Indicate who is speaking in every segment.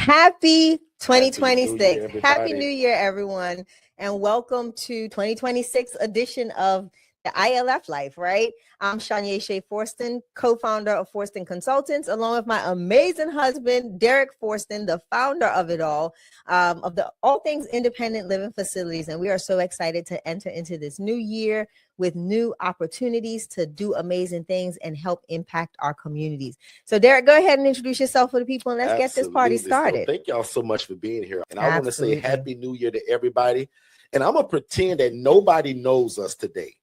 Speaker 1: Happy 2026.
Speaker 2: Happy
Speaker 1: New Year, everyone. And welcome to 2026 edition of the ILF Life, right? I'm Shanya Shea Forston, co-founder of Forston Consultants, along with my amazing husband, Derek Forston, the founder of it all, of the All Things Independent Living Facilities. And we are so excited to enter into this new year with new opportunities to do amazing things and help impact our communities. So Derek, go ahead and introduce yourself for the people and let's get this party started.
Speaker 2: So thank y'all so much for being here. And I want to say Happy New Year to everybody. And I'm going to pretend that nobody knows us today,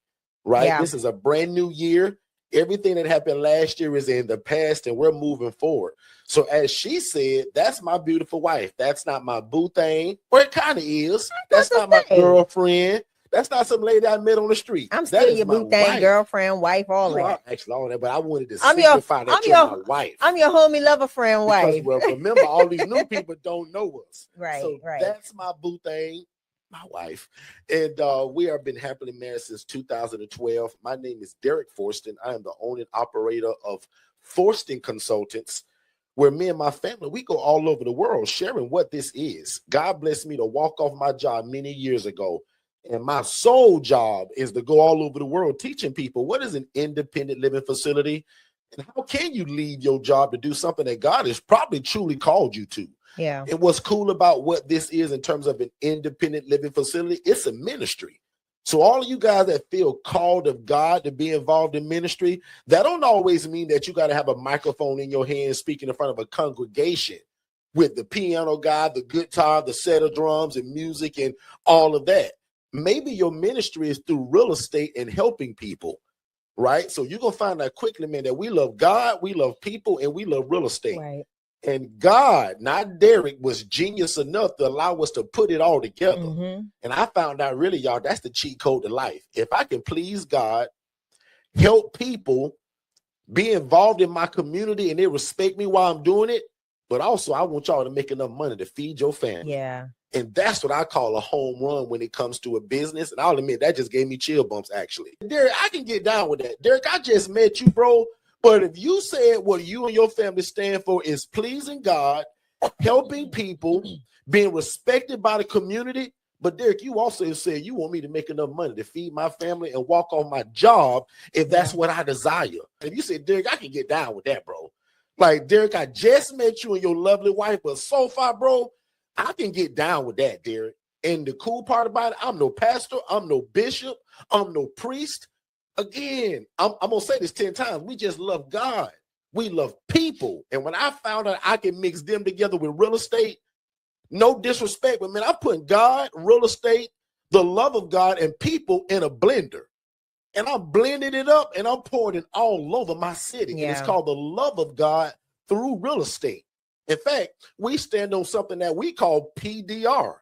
Speaker 2: right? Yeah. This is a brand new year. Everything that happened last year is in the past and we're moving forward. So as she said, that's my beautiful wife. That's not my boo thing. Or it kind of is. That's not my girlfriend. That's not some lady I met on the street.
Speaker 1: I'm still your boo thing, girlfriend, wife, all that.
Speaker 2: Actually, all that, but I wanted to signify that you're my wife.
Speaker 1: I'm your homie, lover, friend, wife.
Speaker 2: Because, well, remember, all these new people don't know us.
Speaker 1: Right,
Speaker 2: so
Speaker 1: right.
Speaker 2: That's my boo thing, my wife. And we have been happily married since 2012. My name is Derek Forston. I am the owner and operator of Forston Consultants, where me and my family, we go all over the world sharing what this is. God blessed me to walk off my job many years ago. And my sole job is to go all over the world teaching people what is an independent living facility and how can you leave your job to do something that God has probably truly called you to.
Speaker 1: Yeah.
Speaker 2: And what's cool about what this is in terms of an independent living facility, it's a ministry. So all of you guys that feel called of God to be involved in ministry, that don't always mean that you got to have a microphone in your hand speaking in front of a congregation with the piano guy, the guitar, the set of drums and music and all of that. Maybe your ministry is through real estate and helping people, right? So you're going to find out quickly, man, that we love God, we love people, and we love real estate.
Speaker 1: Right.
Speaker 2: And God, not Derek, was genius enough to allow us to put it all together.
Speaker 1: Mm-hmm.
Speaker 2: And I found out, really, y'all, that's the cheat code to life. If I can please God, help people, be involved in my community, and they respect me while I'm doing it, but also I want y'all to make enough money to feed your family.
Speaker 1: Yeah.
Speaker 2: And that's what I call a home run when it comes to a business. And I'll admit, that just gave me chill bumps, actually. Derek, I can get down with that. Derek, I just met you, bro. But if you said what you and your family stand for is pleasing God, helping people, being respected by the community. But Derek, you also said you want me to make enough money to feed my family and walk on my job if that's what I desire. If you said, Derek, I can get down with that, bro. Like, Derek, I just met you and your lovely wife, but so far, bro, I can get down with that, Derek. And the cool part about it, I'm no pastor, I'm no bishop, I'm no priest. Again, I'm going to say this 10 times. We just love God. We love people. And when I found out I can mix them together with real estate, no disrespect, but man, I'm putting God, real estate, the love of God, and people in a blender. And I'm blending it up and I'm pouring it all over my city.
Speaker 1: Yeah.
Speaker 2: And it's called the love of God through real estate. In fact, we stand on something that we call PDR,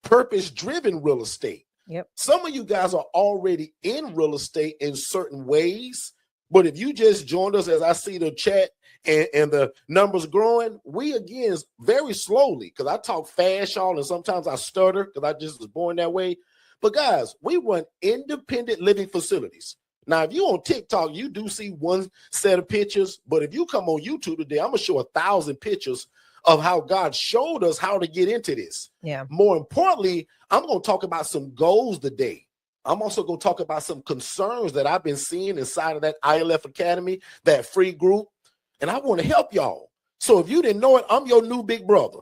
Speaker 2: purpose-driven real estate.
Speaker 1: Yep.
Speaker 2: Some of you guys are already in real estate in certain ways, but if you just joined us as I see the chat and the numbers growing, we again very slowly, because I talk fast, y'all, and sometimes I stutter because I just was born that way. But guys, we run independent living facilities. Now, if you on TikTok, you do see one set of pictures, but if you come on YouTube today, I'm going to show 1,000 pictures of how God showed us how to get into this.
Speaker 1: Yeah.
Speaker 2: More importantly, I'm going to talk about some goals today. I'm also going to talk about some concerns that I've been seeing inside of that ILF Academy, that free group, and I want to help y'all. So if you didn't know it, I'm your new big brother.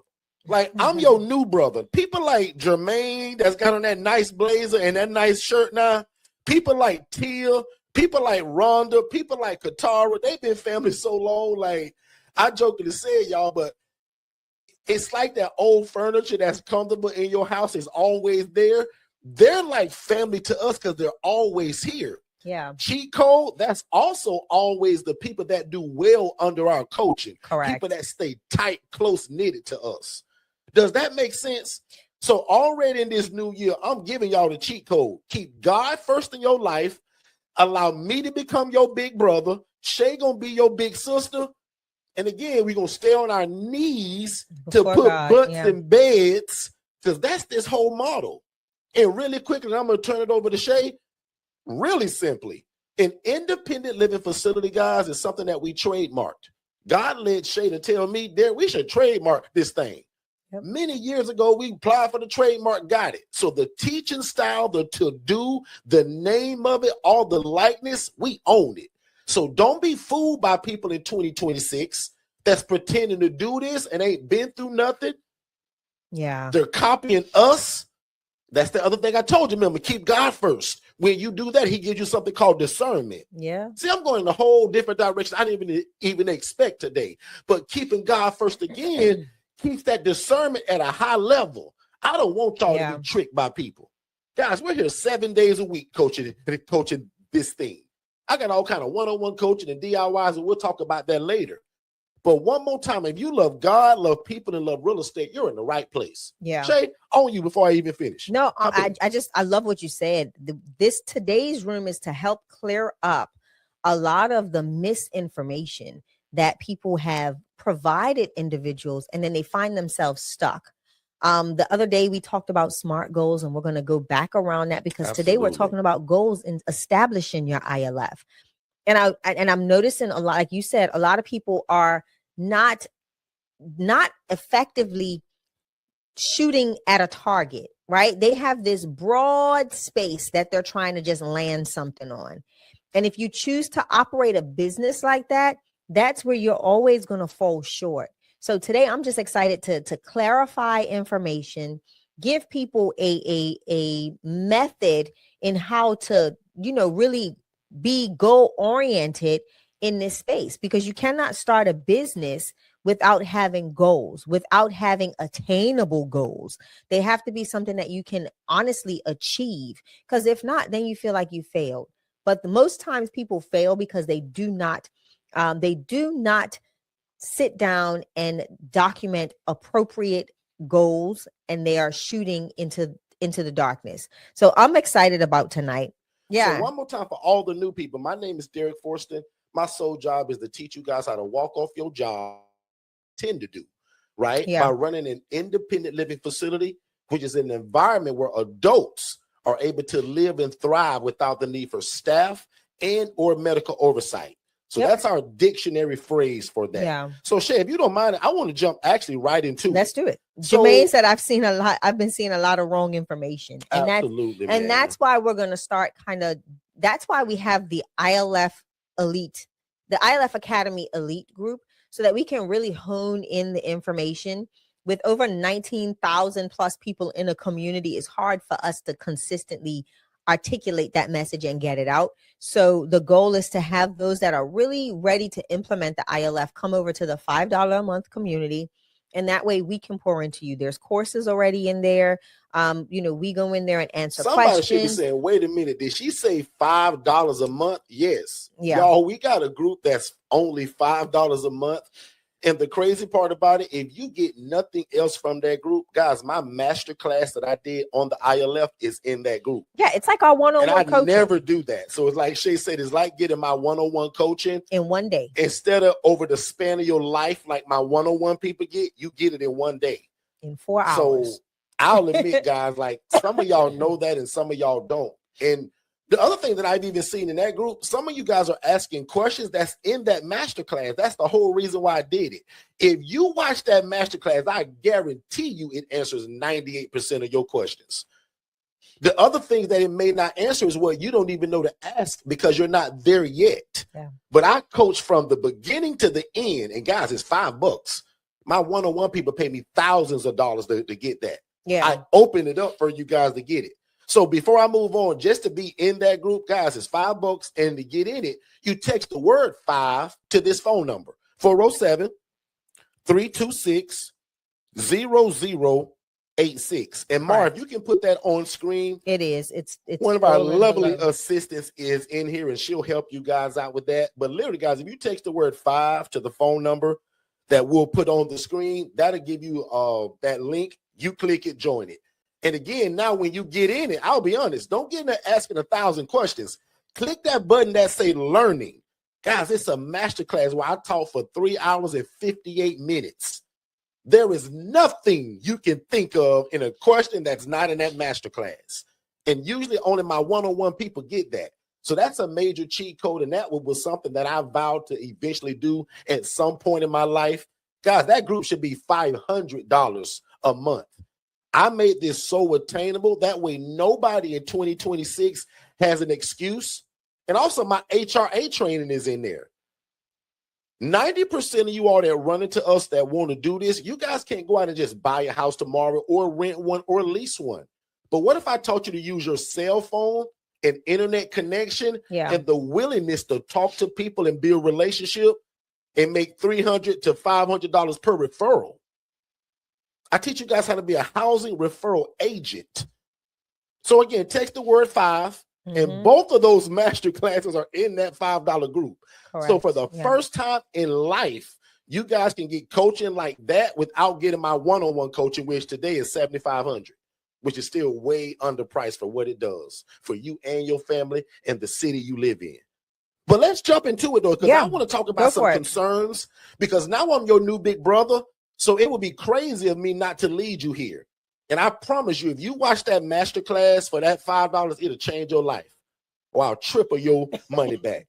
Speaker 2: Like, I'm your new brother. People like Jermaine that's got on that nice blazer and that nice shirt now, people like Tia, people like Rhonda, people like Katara, they've been family so long. Like, I jokingly said, y'all, but it's like that old furniture that's comfortable in your house is always there. They're like family to us because they're always here.
Speaker 1: Yeah.
Speaker 2: Cheat code, that's also always the people that do well under our coaching.
Speaker 1: Correct.
Speaker 2: People that stay tight, close knitted to us. Does that make sense? So already in this new year, I'm giving y'all the cheat code. Keep God first in your life. Allow me to become your big brother. Shay gonna be your big sister. And again, we're going to stay on our knees to put butts in beds, because that's this whole model. And really quickly, I'm going to turn it over to Shay. Really simply, an independent living facility, guys, is something that we trademarked. God led Shay to tell me that we should trademark this thing.
Speaker 1: Yep.
Speaker 2: Many years ago, we applied for the trademark, got it. So the teaching style, the to-do, the name of it, all the likeness, we own it. So don't be fooled by people in 2026 that's pretending to do this and ain't been through nothing.
Speaker 1: Yeah.
Speaker 2: They're copying us. That's the other thing I told you, remember, keep God first. When you do that, he gives you something called discernment.
Speaker 1: Yeah.
Speaker 2: See, I'm going in a whole different direction I didn't even expect today. But keeping God first again keeps that discernment at a high level. I don't want y'all to be tricked by people. Guys, we're here 7 days a week coaching this thing. I got all kind of one-on-one coaching and DIYs, and we'll talk about that later. But one more time, if you love God, love people, and love real estate, you're in the right place.
Speaker 1: Yeah.
Speaker 2: Shay, on you before I even finish.
Speaker 1: No, I love what you said. Today's room is to help clear up a lot of the misinformation that people have provided individuals, and then they find themselves stuck. The other day we talked about SMART goals, and we're going to go back around that because today we're talking about goals and establishing your ILF. And I'm noticing a lot, like you said, a lot of people are not effectively shooting at a target, right? They have this broad space that they're trying to just land something on. And if you choose to operate a business like that, that's where you're always going to fall short. So today I'm just excited to clarify information, give people a method in how to, really be goal oriented in this space, because you cannot start a business without having goals, without having attainable goals. They have to be something that you can honestly achieve, because if not, then you feel like you failed. But the most times people fail because they do not sit down and document appropriate goals, and they are shooting into the darkness. So I'm excited about tonight. Yeah.
Speaker 2: So one more time for all the new people. My name is Derek Forston. My sole job is to teach you guys how to walk off your job, tend to do, right?
Speaker 1: Yeah.
Speaker 2: By running an independent living facility, which is an environment where adults are able to live and thrive without the need for staff and or medical oversight. So that's our dictionary phrase for that. Yeah. So Shay, if you don't mind, I want to jump actually right into
Speaker 1: Let's do it. Jermaine said I've been seeing a lot of wrong information. And
Speaker 2: absolutely.
Speaker 1: And that's why we're going to start that's why we have the ILF Elite, the ILF Academy Elite group, so that we can really hone in the information. With over 19,000 plus people in a community, it's hard for us to consistently articulate that message and get it out. So the goal is to have those that are really ready to implement the ILF come over to the $5 a month community. And that way we can pour into you. There's courses already in there. We go in there and answer questions.
Speaker 2: Somebody should be saying, wait a minute, did she say $5 a month? Yes.
Speaker 1: Yeah.
Speaker 2: Y'all, we got a group that's only $5 a month. And the crazy part about it, if you get nothing else from that group, guys, my master class that I did on the ILF is in that group.
Speaker 1: Yeah, it's like our one-on-one coaching.
Speaker 2: I never do that. So it's like Shay said, it's like getting my one-on-one coaching
Speaker 1: in one day.
Speaker 2: Instead of over the span of your life, like my one-on-one people get, you get it in one day.
Speaker 1: In 4 hours.
Speaker 2: So I'll admit, guys, like some of y'all know that and some of y'all don't. And the other thing that I've even seen in that group, some of you guys are asking questions that's in that masterclass. That's the whole reason why I did it. If you watch that masterclass, I guarantee you it answers 98% of your questions. The other thing that it may not answer is what you don't even know to ask because you're not there yet. Yeah. But I coach from the beginning to the end. And guys, it's $5. My one-on-one people pay me thousands of dollars to get that. Yeah. I open it up for you guys to get it. So before I move on, just to be in that group, guys, it's $5. And to get in it, you text the word 5 to this phone number, 407-326-0086. And Marv, you can put that on screen.
Speaker 1: It is. It's
Speaker 2: one of our lovely assistants is in here and she'll help you guys out with that. But literally, guys, if you text the word 5 to the phone number that we'll put on the screen, that'll give you that link. You click it, join it. And again, now when you get in it, I'll be honest, don't get in there asking 1,000 questions. Click that button that say learning. Guys, it's a masterclass where I talk for 3 hours and 58 minutes. There is nothing you can think of in a question that's not in that masterclass. And usually only my one-on-one people get that. So that's a major cheat code. And that was something that I vowed to eventually do at some point in my life. Guys, that group should be $500 a month. I made this so attainable. That way nobody in 2026 has an excuse. And also my HRA training is in there. 90% of you all that run into us that want to do this, you guys can't go out and just buy a house tomorrow or rent one or lease one. But what if I taught you to use your cell phone and internet connection and the willingness to talk to people and build relationship and make $300 to $500 per referral? I teach you guys how to be a housing referral agent. So again, text the word 5, and both of those master classes are in that $5 group. Correct. So for the first time in life, you guys can get coaching like that without getting my one-on-one coaching, which today is $7,500, which is still way underpriced for what it does for you and your family and the city you live in. But let's jump into it though, because I want to talk about some concerns, because now I'm your new big brother. So it would be crazy of me not to lead you here. And I promise you, if you watch that masterclass for that $5, it'll change your life, or I'll triple your money back.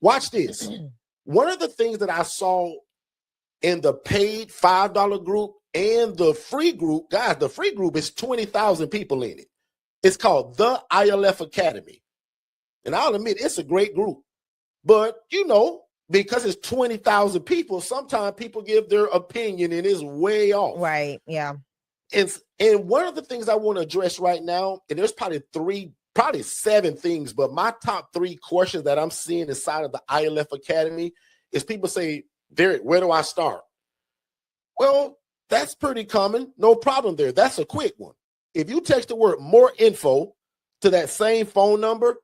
Speaker 2: Watch this. One of the things that I saw in the paid $5 group and the free group, guys, the free group is 20,000 people in it. It's called the ILF Academy. And I'll admit, it's a great group. But, you know, because it's 20,000 people, sometimes people give their opinion and it's way off.
Speaker 1: Right, yeah.
Speaker 2: And one of the things I want to address right now, and there's probably 7 things, but my top 3 questions that I'm seeing inside of the ILF Academy is people say, Derek, where do I start? Well, that's pretty common. No problem there. That's a quick one. If you text the word more info to that same phone number,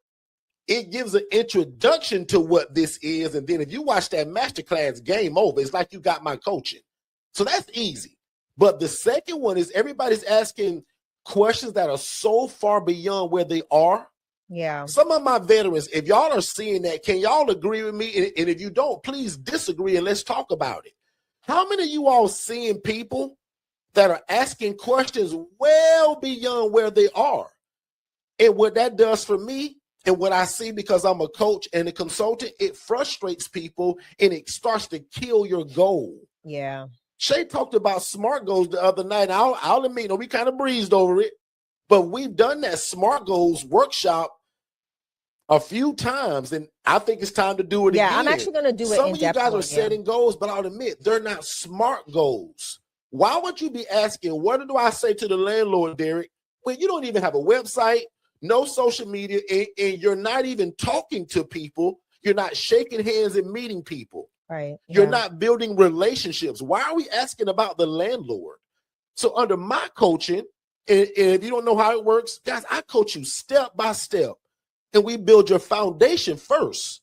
Speaker 2: it gives an introduction to what this is. And then if you watch that masterclass, game over. It's like you got my coaching. So that's easy. But the second one is everybody's asking questions that are so far beyond where they are.
Speaker 1: Yeah.
Speaker 2: Some of my veterans, if y'all are seeing that, can y'all agree with me? And if you don't, please disagree and let's talk about it. How many of you all seeing people that are asking questions well beyond where they are? And what that does for me, and what I see, because I'm a coach and a consultant, it frustrates people and it starts to kill your goal.
Speaker 1: Yeah.
Speaker 2: Shay talked about SMART goals the other night. I'll admit, we kind of breezed over it, but we've done that SMART goals workshop a few times, and I think it's time to do it again.
Speaker 1: Yeah, I'm actually going to do it.
Speaker 2: Some of you guys are setting goals, but I'll admit they're not SMART goals. Why would you be asking, what do I say to the landlord, Derek, when you don't even have a website, no social media, and you're not even talking to people? You're not shaking hands and meeting people.
Speaker 1: Right.
Speaker 2: You're not building relationships. Why are we asking about the landlord? So under my coaching, and if you don't know how it works, guys, I coach you step by step, and we build your foundation first.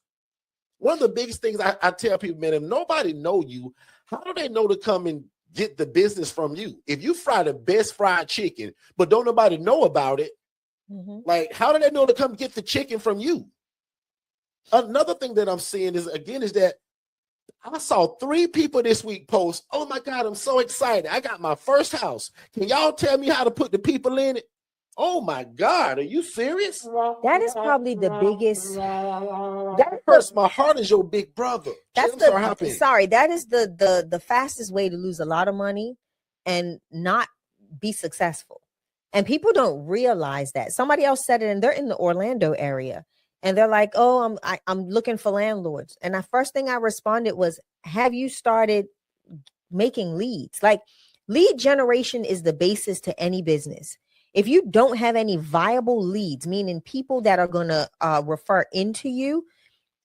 Speaker 2: One of the biggest things I tell people, man, if nobody know you, how do they know to come and get the business from you? If you fry the best fried chicken, but don't nobody know about it, like, how do they know to come get the chicken from you? Another thing that I'm seeing is that I saw 3 people this week post, oh my God, I'm so excited. I got my first house. Can y'all tell me how to put the people in it? Oh my God, are you serious?
Speaker 1: That is probably the biggest.
Speaker 2: That hurts my heart as your big brother.
Speaker 1: That is the fastest way to lose a lot of money and not be successful. And people don't realize that. Somebody else said it, and they're in the Orlando area. And they're like, oh, I'm looking for landlords. And the first thing I responded was, have you started making leads? Like, lead generation is the basis to any business. If you don't have any viable leads, meaning people that are going to refer into you,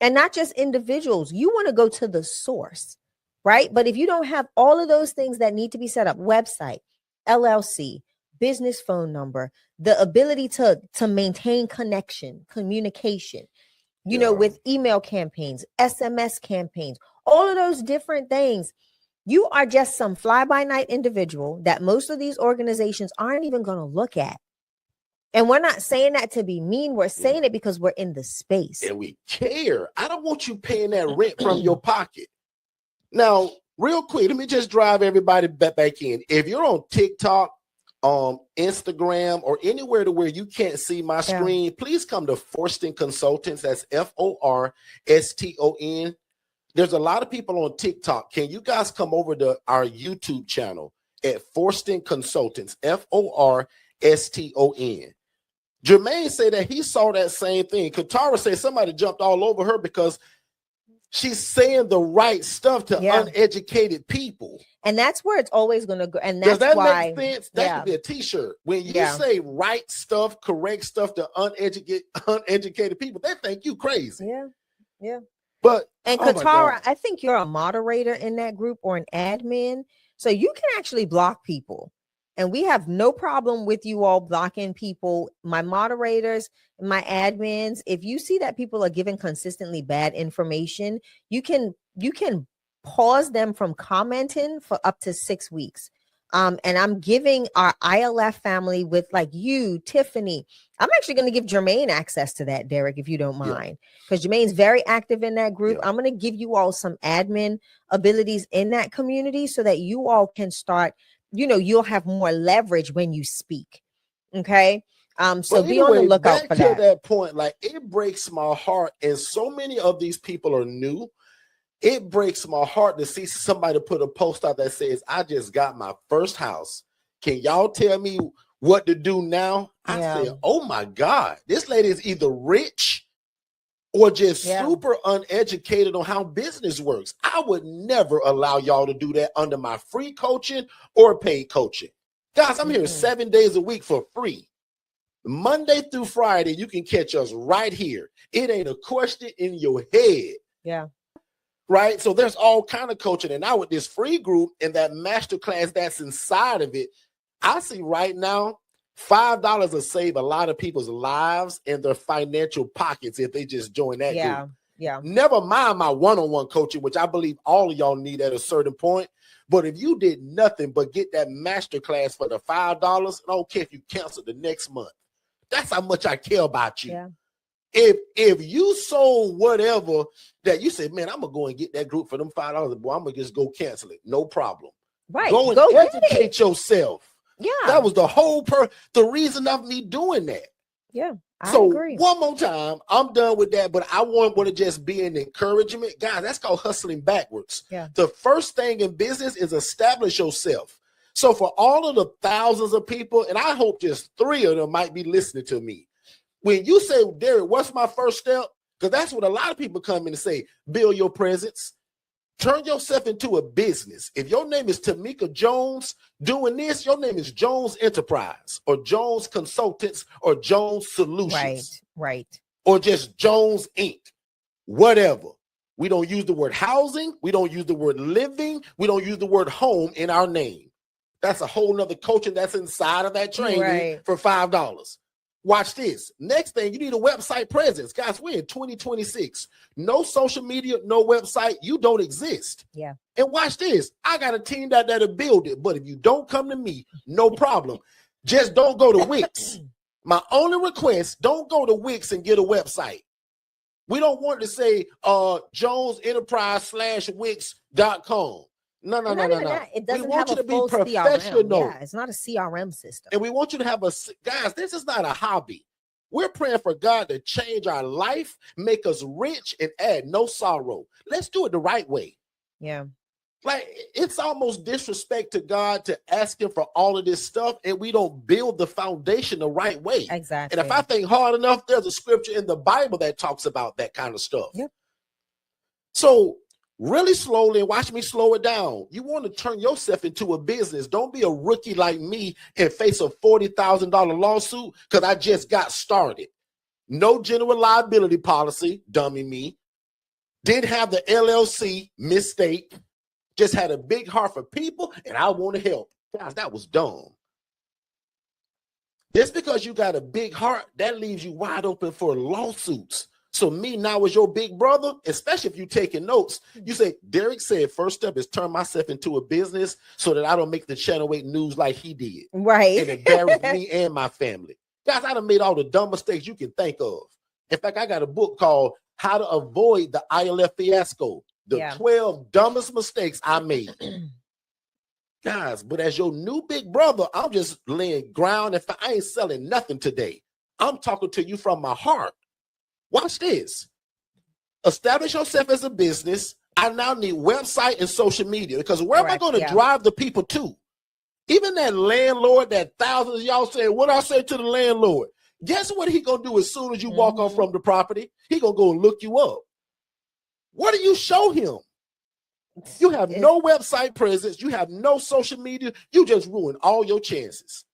Speaker 1: and not just individuals, you want to go to the source, right? But if you don't have all of those things that need to be set up, website, LLC, business phone number, the ability to maintain connection, communication, you know, with email campaigns, SMS campaigns, all of those different things, you are just some fly-by-night individual that most of these organizations aren't even going to look at. And we're not saying that to be mean. We're saying it because we're in the space. And we care. I don't want you paying that rent from your pocket. Now, real quick, let me just drive everybody back in. If you're on TikTok, Instagram, or anywhere to where you can't see my screen, please come to Forston Consultants. That's Forston.
Speaker 2: There's a lot of people on TikTok. Can you guys come over to our YouTube channel at Forston Consultants, Forston. Jermaine said that he saw that same thing. Katara said somebody jumped all over her because she's saying the right stuff to uneducated people.
Speaker 1: And that's where it's always going to go. And
Speaker 2: that's
Speaker 1: that's
Speaker 2: why, make sense? That could be a t-shirt. When you say right stuff, correct stuff to uneducated people, they think you crazy.
Speaker 1: Yeah. Yeah.
Speaker 2: But
Speaker 1: Katara, I think you're a moderator in that group or an admin. So you can actually block people. And we have no problem with you all blocking people. My moderators, my admins, if you see that people are giving consistently bad information, you can pause them from commenting for up to 6 weeks. And I'm giving our ILF family with like you, Tiffany. I'm actually going to give Jermaine access to that, Derek, if you don't mind, because Jermaine's very active in that group. I'm going to give you all some admin abilities in that community so that you all can start, you'll have more leverage when you speak. Okay. So be on the lookout for that.
Speaker 2: To that point, like it breaks my heart. And so many of these people are new. It breaks my heart to see somebody put a post out that says, I just got my first house. Can y'all tell me what to do now? I said, oh my God, this lady is either rich or just super uneducated on how business works. I would never allow y'all to do that under my free coaching or paid coaching. Guys, I'm here 7 days a week for free. Monday through Friday, you can catch us right here. It ain't a question in your head.
Speaker 1: Yeah.
Speaker 2: Right. So there's all kind of coaching. And now with this free group and that master class that's inside of it, I see right now, $5 will save a lot of people's lives and their financial pockets if they just join that group.
Speaker 1: Yeah.
Speaker 2: Never mind my one-on-one coaching, which I believe all of y'all need at a certain point. But if you did nothing but get that master class for the $5, I don't care if you cancel the next month. That's how much I care about you.
Speaker 1: Yeah.
Speaker 2: If you sold whatever that you said, man, I'm gonna go and get that group for them $5, boy, I'm gonna just go cancel it. No problem.
Speaker 1: Right.
Speaker 2: Go and educate yourself.
Speaker 1: Yeah.
Speaker 2: That was the whole the reason of me doing that.
Speaker 1: Yeah. I
Speaker 2: so
Speaker 1: agree.
Speaker 2: One more time, I'm done with that, but I want to just be an encouragement. Guys, that's called hustling backwards.
Speaker 1: Yeah.
Speaker 2: The first thing in business is establish yourself. So for all of the thousands of people, and I hope just 3 of them might be listening to me. When you say, Derek, what's my first step? Because that's what a lot of people come in and say, build your presence. Turn yourself into a business. If your name is Tamika Jones doing this, your name is Jones Enterprise or Jones Consultants or Jones Solutions.
Speaker 1: Right.
Speaker 2: Or just Jones Inc. Whatever. We don't use the word housing. We don't use the word living. We don't use the word home in our name. That's a whole nother coaching that's inside of that training for $5. Watch this. Next thing, you need a website presence. Guys, we're in 2026. No social media, no website. You don't exist.
Speaker 1: Yeah.
Speaker 2: And watch this. I got a team that'll build it. But if you don't come to me, no problem. Just don't go to Wix. My only request, don't go to Wix and get a website. We don't want to say Jones Enterprise /Wix.com. No.
Speaker 1: It doesn't have a full CRM. Yeah, it's not a CRM system.
Speaker 2: And we want you to have guys, this is not a hobby. We're praying for God to change our life, make us rich, and add no sorrow. Let's do it the right way.
Speaker 1: Yeah.
Speaker 2: Like, it's almost disrespect to God to ask him for all of this stuff, and we don't build the foundation the right way.
Speaker 1: Exactly.
Speaker 2: And if I think hard enough, there's a scripture in the Bible that talks about that kind of stuff.
Speaker 1: Yep.
Speaker 2: So really slowly, and watch me slow it down. You want to turn yourself into a business. Don't be a rookie like me and face a $40,000 lawsuit because I just got started. No general liability policy, dummy me. Didn't have the LLC, mistake. Just had a big heart for people, and I want to help. Guys, that was dumb. Just because you got a big heart, that leaves you wide open for lawsuits. So me now as your big brother, especially if you're taking notes, you say, Derek said, first step is turn myself into a business so that I don't make the Channel 8 news like he did.
Speaker 1: Right.
Speaker 2: And embarrass me and my family. Guys, I done made all the dumb mistakes you can think of. In fact, I got a book called How to Avoid the ILF Fiasco. The 12 dumbest mistakes I made. Guys, but as your new big brother, I'm just laying ground. If I ain't selling nothing today, I'm talking to you from my heart. Watch this. Establish yourself as a business. I now need website and social media, because where am I going to drive the people to? Even that landlord, that thousands of y'all say, what I say to the landlord? Guess what he going to do as soon as you walk off from the property? He going to go and look you up. What do you show him? You have no website presence. You have no social media. You just ruin all your chances.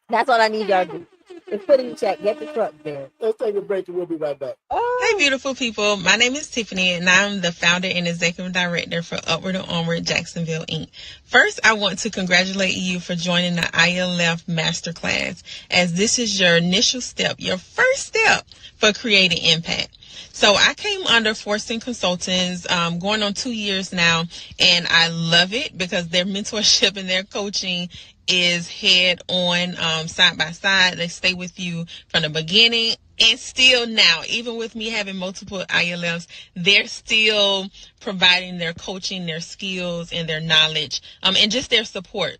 Speaker 1: That's what I need y'all to do. Let's put in the chat. Get the truck there.
Speaker 2: Let's take a break and we'll be right back.
Speaker 3: Hey, beautiful people. My name is Tiffany, and I'm the founder and executive director for Upward Onward Jacksonville Inc. First, I want to congratulate you for joining the ILF Masterclass, as this is your initial step, your first step for creating impact. So I came under Forston Consultants, going on 2 years now, and I love it because their mentorship and their coaching is head on, side by side. They stay with you from the beginning and still now, even with me having multiple ILFs, they're still providing their coaching, their skills, and their knowledge, and just their support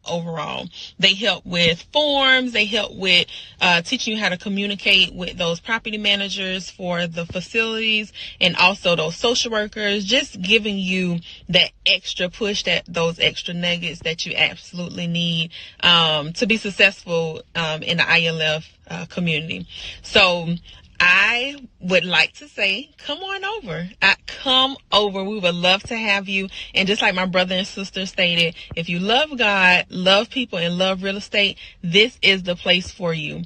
Speaker 3: overall. They help with forms. They help with teaching you how to communicate with those property managers for the facilities, and also those social workers, just giving you that extra push, those extra nuggets that you absolutely need to be successful in the ILF community. So I would like to say, come on over. Come over. We would love to have you. And just like my brother and sister stated, if you love God, love people, and love real estate, this is the place for you.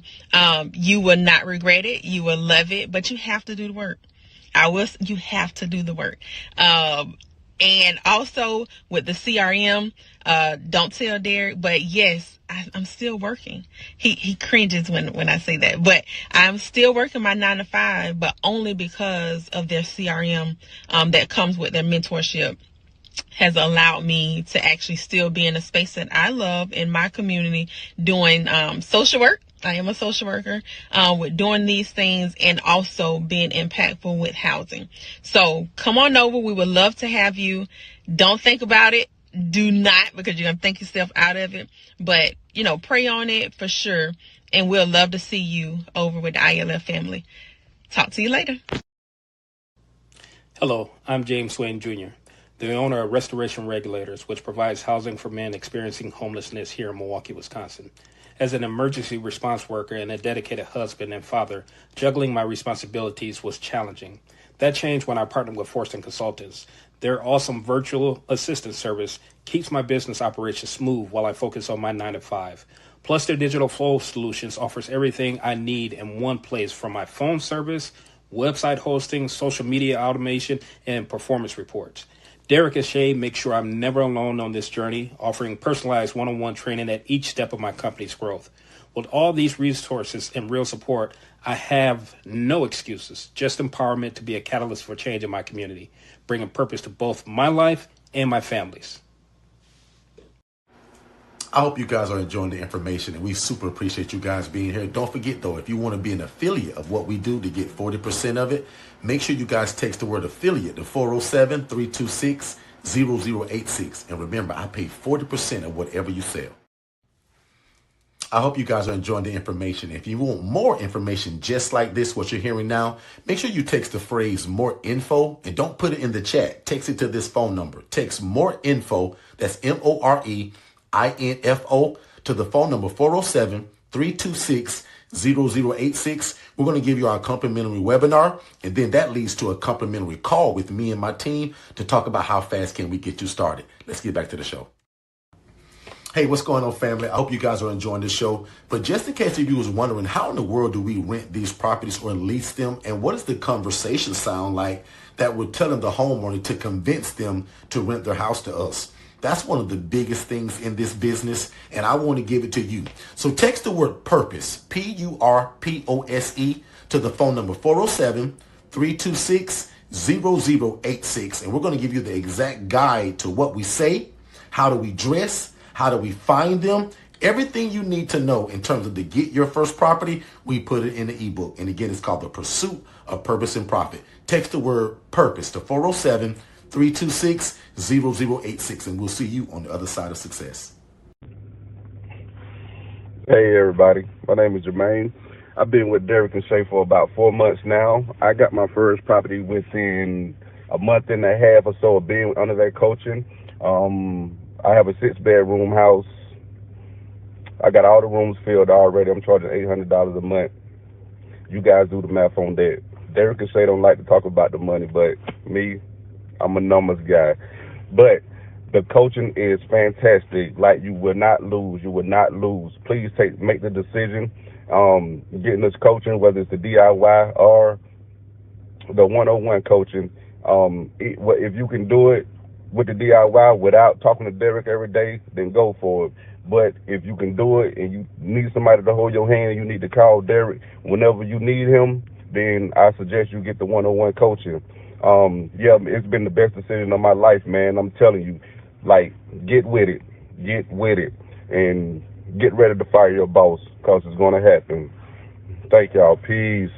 Speaker 3: You will not regret it. You will love it, but you have to do the work. You have to do the work. And also with the CRM, don't tell Derek, but yes, I'm still working. He cringes when I say that, but I'm still working my 9 to 5, but only because of their CRM that comes with their mentorship has allowed me to actually still be in a space that I love in my community, doing social work. I am a social worker with doing these things, and also being impactful with housing. So come on over. We would love to have you. Don't think about it. Do not, because you're going to think yourself out of it. But, pray on it for sure. And we'll love to see you over with the ILF family. Talk to you later.
Speaker 4: Hello, I'm James Swain Jr., the owner of Restoration Regulators, which provides housing for men experiencing homelessness here in Milwaukee, Wisconsin. As an emergency response worker and a dedicated husband and father, juggling my responsibilities was challenging. That changed when I partnered with Forston Consultants. Their awesome virtual assistant service keeps my business operations smooth while I focus on my 9 to 5. Plus, their digital flow solutions offers everything I need in one place, from my phone service, website hosting, social media automation, and performance reports. Derek and Shay make sure I'm never alone on this journey, offering personalized one-on-one training at each step of my company's growth. With all these resources and real support, I have no excuses, just empowerment to be a catalyst for change in my community, bringing purpose to both my life and my family's.
Speaker 5: I hope you guys are enjoying the information, and we super appreciate you guys being here. Don't forget, though, if you want to be an affiliate of what we do to get 40% of it, make sure you guys text the word affiliate to 407-326-0086. And remember, I pay 40% of whatever you sell. I hope you guys are enjoying the information. If you want more information just like this, what you're hearing now, make sure you text the phrase more info, and don't put it in the chat. Text it to this phone number. Text more info, that's MOREINFO, to the phone number 407-326-0086. We're going to give you our complimentary webinar, and then that leads to a complimentary call with me and my team to talk about how fast can we get you started. Let's get back to the show. Hey, what's going on, family? I hope you guys are enjoying the show. But just in case if you was wondering, how in the world do we rent these properties or lease them? And what does the conversation sound like that we're telling the homeowner to convince them to rent their house to us? That's one of the biggest things in this business, and I want to give it to you. So text the word PURPOSE, PURPOSE, to the phone number 407-326-0086. And we're going to give you the exact guide to what we say, how do we dress, how do we find them, everything you need to know in terms of to get your first property. We put it in the ebook. And again, it's called The Pursuit of Purpose and Profit. Text the word PURPOSE to 407-326-0086, and we'll see you on the other side of success.
Speaker 6: Hey, everybody. My name is Jermaine. I've been with Derek and Shay for about 4 months now. I got my first property within a month and a half or so of being under that coaching. I have a 6-bedroom house. I got all the rooms filled already. I'm charging $800 a month. You guys do the math on that. Derek and Shay don't like to talk about the money, but me, I'm a numbers guy. But the coaching is fantastic. Like, you will not lose. You will not lose. Please make the decision. Getting this coaching, whether it's the DIY or the 101 coaching. If you can do it with the DIY without talking to Derek every day, then go for it. But if you can do it and you need somebody to hold your hand and you need to call Derek whenever you need him, then I suggest you get the 101 coaching. It's been the best decision of my life, man. I'm telling you, like, get with it, and get ready to fire your boss, because it's going to happen. Thank y'all. Peace.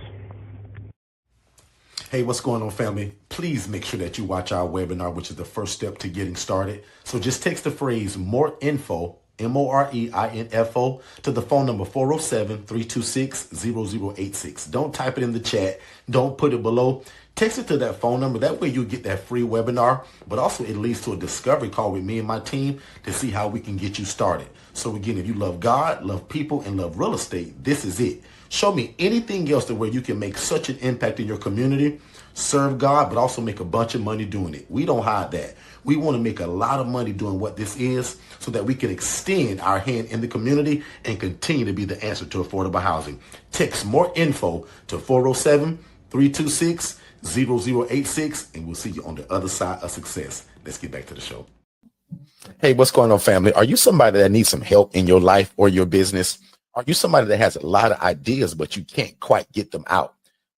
Speaker 5: Hey, what's going on, family? Please make sure that you watch our webinar, which is the first step to getting started. So just text the phrase "more info," MOREINFO, to the phone number 407-326-0086. Don't type it in the chat. Don't put it below. Text it to that phone number. That way you get that free webinar, but also it leads to a discovery call with me and my team to see how we can get you started. So again, if you love God, love people, and love real estate, this is it. Show me anything else to where you can make such an impact in your community, serve God, but also make a bunch of money doing it. We don't hide that. We want to make a lot of money doing what this is so that we can extend our hand in the community and continue to be the answer to affordable housing. Text "more info" to 407-326-0086, and we'll see you on the other side of success. Let's get back to the show. Hey, what's going on, family? Are you somebody that needs some help in your life or your business? Are you somebody that has a lot of ideas, but you can't quite get them out?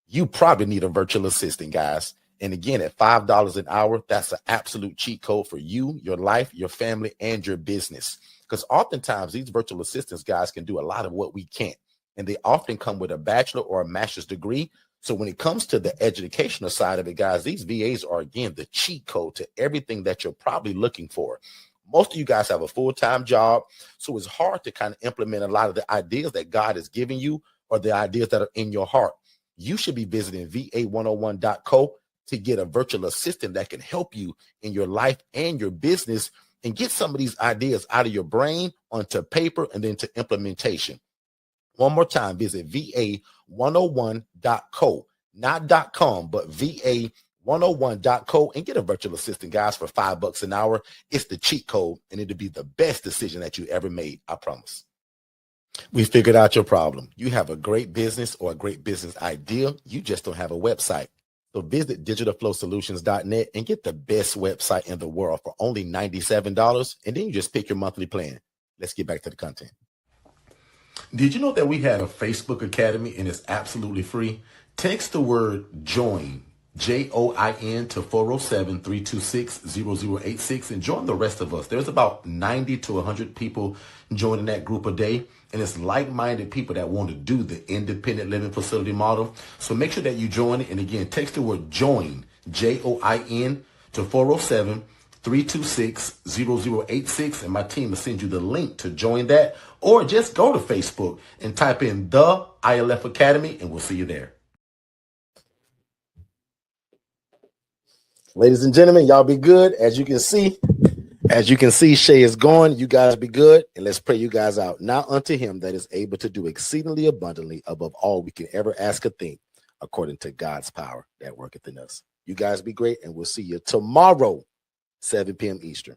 Speaker 5: You probably need a virtual assistant, guys. And again, at $5 an hour, that's an absolute cheat code for you, your life, your family, and your business. Because oftentimes these virtual assistants, guys, can do a lot of what we can't. And they often come with a bachelor or a master's degree. So when it comes to the educational side of it, guys, these VAs are, again, the cheat code to everything that you're probably looking for. Most of you guys have a full-time job, so it's hard to kind of implement a lot of the ideas that God is giving you or the ideas that are in your heart. You should be visiting va101.co to get a virtual assistant that can help you in your life and your business and get some of these ideas out of your brain onto paper and then to implementation. One more time, visit va101.co, not .com, but va101.co, and get a virtual assistant, guys, for $5 an hour. It's the cheat code, and it'll be the best decision that you ever made. I promise. We figured out your problem. You have a great business or a great business idea. You just don't have a website. So visit digitalflowsolutions.net and get the best website in the world for only $97. And then you just pick your monthly plan. Let's get back to the content. Did you know that we had a Facebook Academy and it's absolutely free? Text the word JOIN, JOIN, to 407-326-0086 and join the rest of us. There's about 90 to 100 people joining that group a day. And it's like-minded people that want to do the independent living facility model. So make sure that you join it. And again, text the word JOIN, JOIN, to 407-326-0086. And my team will send you the link to join that. Or just go to Facebook and type in the ILF Academy and we'll see you there. Ladies and gentlemen, y'all be good. As you can see, Shay is going. You guys be good. And let's pray you guys out. Now unto him that is able to do exceedingly abundantly above all we can ever ask or think, according to God's power that worketh in us. You guys be great. And we'll see you tomorrow, 7 p.m. Eastern.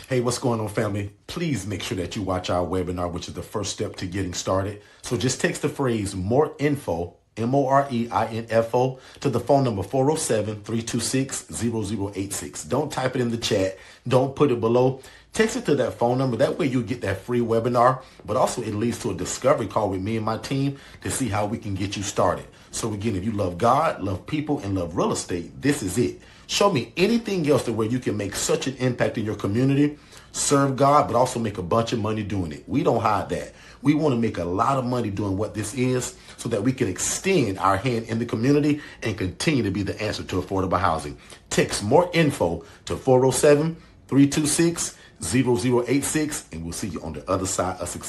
Speaker 5: Hey, what's going on, family? Please make sure that you watch our webinar, which is the first step to getting started. So just text the phrase "more info," MOREINFO, to the phone number 407-326-0086. Don't type it in the chat. Don't put it below. Text it to that phone number. That way you get that free webinar, but also it leads to a discovery call with me and my team to see how we can get you started. So again, if you love God, love people, and love real estate, this is it. Show me anything else to where you can make such an impact in your community, serve God, but also make a bunch of money doing it. We don't hide that. We want to make a lot of money doing what this is so that we can extend our hand in the community and continue to be the answer to affordable housing. Text "more info" to 407-326-0086, and we'll see you on the other side of success.